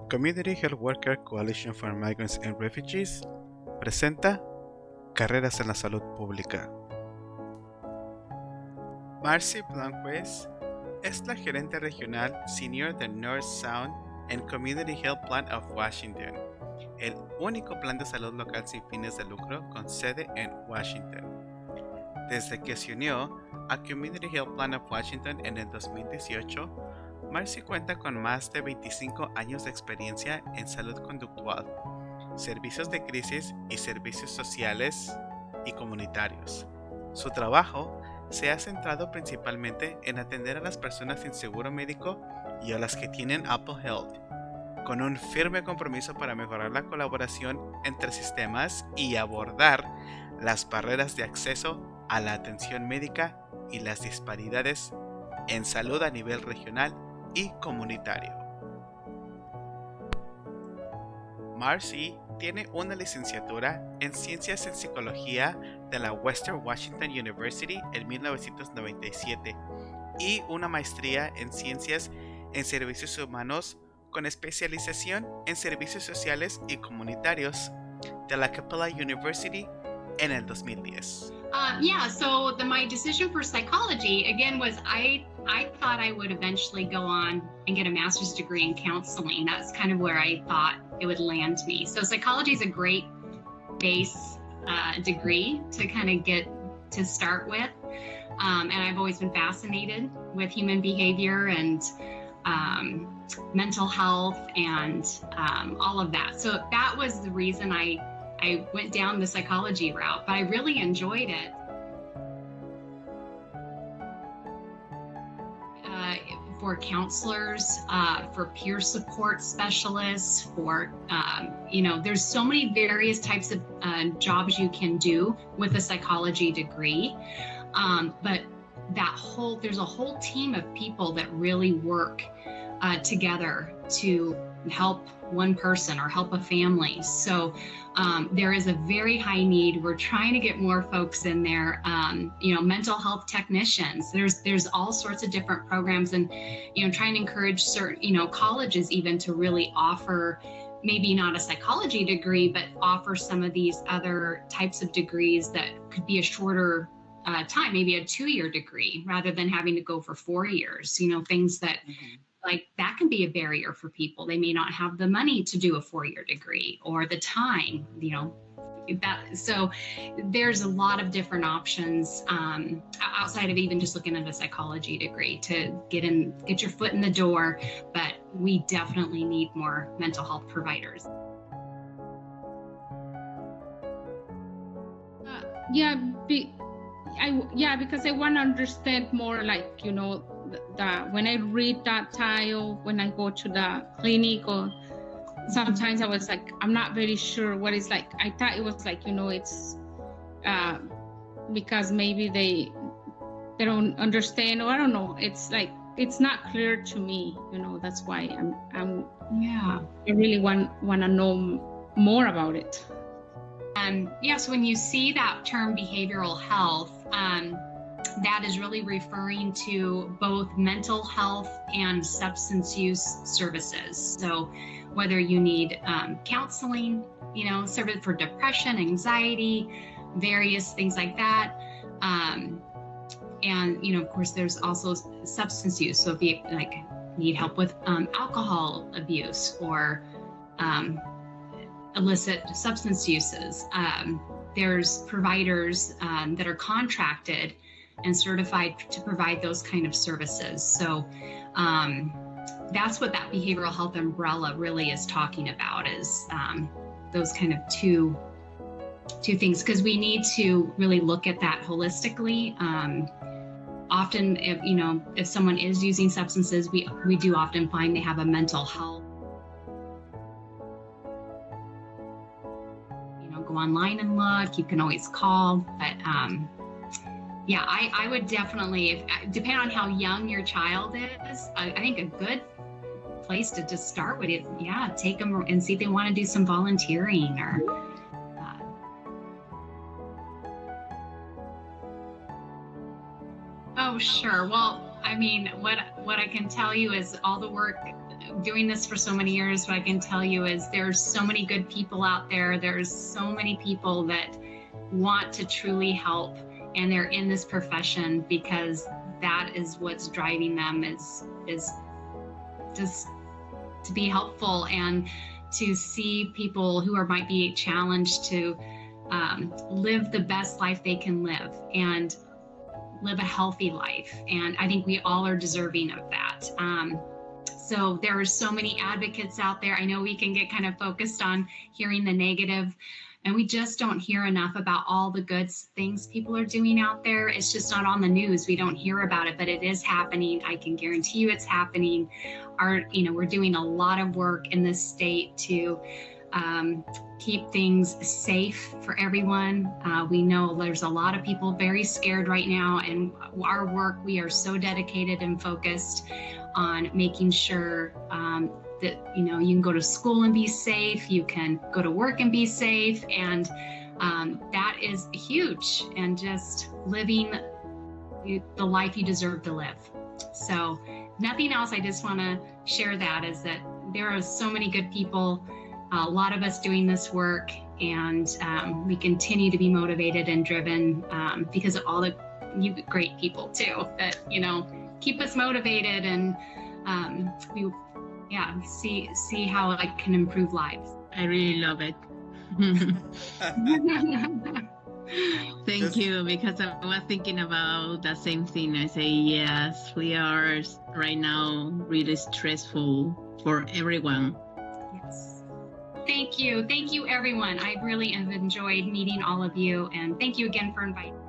Community Health Worker Coalition for Migrants and Refugees presenta Carreras en la Salud Pública. Marci Bloomquist es la gerente regional senior de North Sound and Community Health Plan of Washington, el único plan de salud local sin fines de lucro con sede en Washington. Desde que se unió a Community Health Plan of Washington en el 2018, Marci cuenta con más de 25 años de experiencia en salud conductual, servicios de crisis y servicios sociales y comunitarios. Su trabajo se ha centrado principalmente en atender a las personas sin seguro médico y a las que tienen Apple Health, con un firme compromiso para mejorar la colaboración entre sistemas y abordar las barreras de acceso a la atención médica y las disparidades en salud a nivel regional y comunitario. Marci tiene una licenciatura en Ciencias en Psicología de la Western Washington University en 1997 y una maestría en Ciencias en Servicios Humanos con especialización en Servicios Sociales y Comunitarios de la Capella University en el 2010. So my decision for psychology, again, was I thought I would eventually go on and get a master's degree in counseling. That's kind of where I thought it would land me. So psychology is a great base degree to kind of get to start with. And I've always been fascinated with human behavior and mental health and all of that. So that was the reason I went down the psychology route, but I really enjoyed it. For counselors, for peer support specialists, for, there's so many various types of jobs you can do with a psychology degree. But there's a whole team of people that really work together to help one person or help a family. So there is a very high need. We're trying to get more folks in there. Mental health technicians. There's all sorts of different programs, and trying to encourage certain colleges even to really offer maybe not a psychology degree, but offer some of these other types of degrees that could be a shorter time, maybe a 2-year degree rather than having to go for 4 years. Things that. Like that can be a barrier for people. They may not have the money to do a 4-year degree or the time, so there's a lot of different options outside of even just looking at a psychology degree to get your foot in the door. But we definitely need more mental health providers. Because I want to understand more, when I read that tile, when I go to the clinic, or sometimes I was like, I'm not very sure what it's like. I thought it was it's because maybe they don't understand, or I don't know. It's it's not clear to me. That's why I really want to know more about it. So when you see that term behavioral health, that is really referring to both mental health and substance use services. So whether you need counseling, service for depression, anxiety, various things like that. And, of course, there's also substance use. So if you need help with alcohol abuse or illicit substance uses, there's providers that are contracted and certified to provide those kind of services. So that's what that behavioral health umbrella really is talking about, is those kind of two things, because we need to really look at that holistically. Often, if someone is using substances, we do often find they have a mental health. Go online and look. You can always call, but I would definitely, depending on how young your child is, I think a good place to just start with it, take them and see if they want to do some volunteering or. Oh, sure. Well, what I can tell you is all the work doing this for so many years, what I can tell you is there's so many good people out there. There's so many people that want to truly help, and they're in this profession because that is what's driving them, is just to be helpful and to see people who might be challenged to live the best life they can live and live a healthy life. And I think we all are deserving of that. So there are so many advocates out there. I know we can get kind of focused on hearing the negative, and we just don't hear enough about all the good things people are doing out there. It's just not on the news. We don't hear about it, but it is happening. I can guarantee you it's happening. We're doing a lot of work in this state to keep things safe for everyone. We know there's a lot of people very scared right now, and our work, we are so dedicated and focused on making sure that you can go to school and be safe, you can go to work and be safe, and that is huge, and just living the life you deserve to live. So nothing else, I just want to share that, is that there are so many good people, a lot of us doing this work, and we continue to be motivated and driven because of all the you great people too that keep us motivated, and see how I can improve lives. I really love it. Thank you, because I was thinking about the same thing. I say, yes, we are right now really stressful for everyone. Yes. Thank you. Thank you, everyone. I really have enjoyed meeting all of you, and thank you again for inviting me.